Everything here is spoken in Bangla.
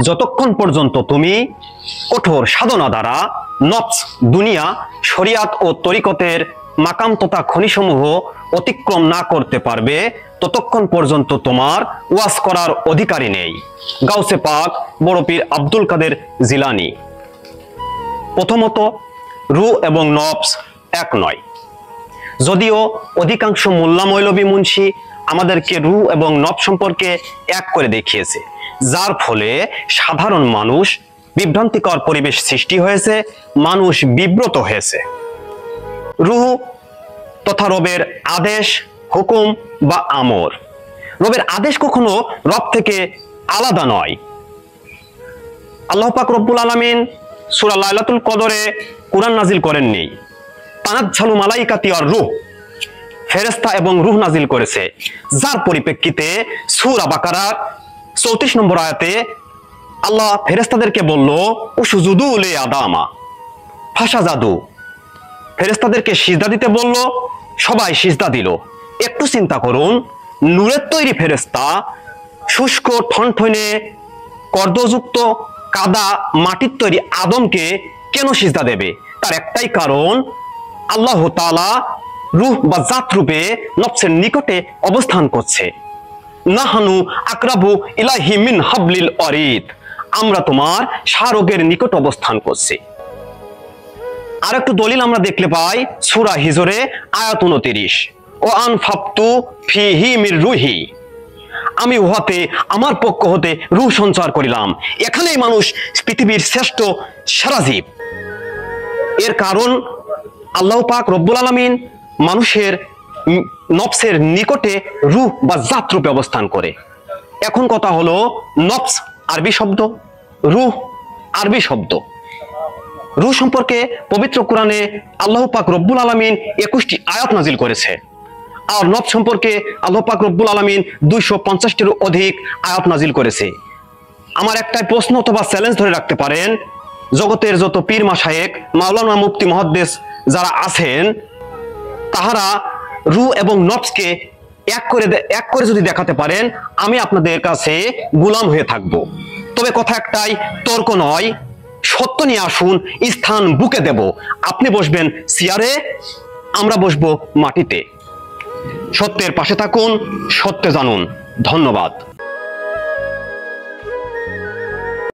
যতক্ষণ পর্যন্ত তুমি কঠোর সাধনা দ্বারা নফস, দুনিয়া, শরিয়াত ও তরিকতের মাকাম তথা খনিসমূহ অতিক্রম না করতে পারবে, ততক্ষণ পর্যন্ত তোমার ওয়াজ করার অধিকারই নেই। গাউসে পাক বড় পীর আব্দুল কাদের জিলানী। প্রথমত, রূহ এবং নফস এক নয়। যদিও অধিকাংশ মোল্লা মৌলভী মুন্সি আমাদেরকে রূহ এবং নফস সম্পর্কে এক করে দেখিয়েছে, যার ফলে সাধারণ মানুষ বিভ্রান্তিকর পরিবেশ সৃষ্টি হয়েছে, মানুষ বিব্রত হয়েছে। রূহ তথা রবের আদেশ, হুকুম বা আমর। রবের আদেশ কখনো রব থেকে আলাদা নয়। আল্লাহ পাক রব্বুল আলামিন সূরা লাইলাতুল কদরে কুরআন নাজিল করেননি, তানাজ্জালু মালাইকাতি আর রূহ, ফেরেশতা এবং রূহ নাজিল করেছে, যার পরিপ্রেক্ষিতে সূরা বাকারার 34 নম্বর আয়াতে আল্লাহ ফেরেশতাদেরকে বলল, উসজুদু লি আদামা ফাসাজাদু। ফেরেশতাদেরকে সিজদা দিতে বলল, সবাই সিজদা দিল। একটু চিন্তা করুন, নূরের তৈরি ফেরেশতা শুষ্ক ঠনঠনে কর্দযুক্ত কাদা মাটির তৈরি আদমকে কেন সিজদা দেবে? তার একটাই কারণ, আল্লাহ তাআলা রূহ বা জাত রূপে নফসের নিকটে অবস্থান করছে। নাহানু আকরাবু ইলাইহি মিন হাবলিল ওয়ারিদ, আমরা তোমার শারগের নিকট অবস্থান করছি। আর একটু দলিল আমরা দেখলে পাই সূরা হিজরে আয়াত 29, ও আনফাকতু ফিহি মির রূহি, আমি উহাতে আমার পক্ষ হতে রূহ সঞ্চার করিলাম। এখানেই মানুষ পৃথিবীর শ্রেষ্ঠ সেরা জীব। এর কারণ আল্লাহ পাক রব্বুল আলামিন মানুষের নফসের নিকটে রূহ বা জাত রূপে অবস্থান করে। এখন কথা হলো, নফস আরবি শব্দ, রূহ আরবি শব্দ। রূহ সম্পর্কে পবিত্র কোরআনে আল্লাহ পাক রব্বুল আলামিন 21টি আয়াত নাজিল করেছে, আর নফস সম্পর্কে আল্লাহ পাক রব্বুল আলামিন 250টির অধিক আয়াত নাজিল করেছে। আমার একটাই প্রশ্ন অথবা চ্যালেঞ্জ ধরে রাখতে পারেন, জগতের যত পীর মাশায়েখ, মাওলানা, মুফতি, মুহাদ্দিস যারা আছেন, তাহারা রূহ এবং নফসকে এক করে যদি দেখাতে পারেন, আমি আপনাদের কাছে গোলাম হয়ে থাকব। তবে কথা একটাই, তর্ক নয়, সত্য নিয়ে আসুন, স্থান বুকে দেব। আপনি বসবেন চেয়ারে, আমরা বসবো মাটিতে। সত্যের পাশে থাকুন, সত্য জানুন। ধন্যবাদ।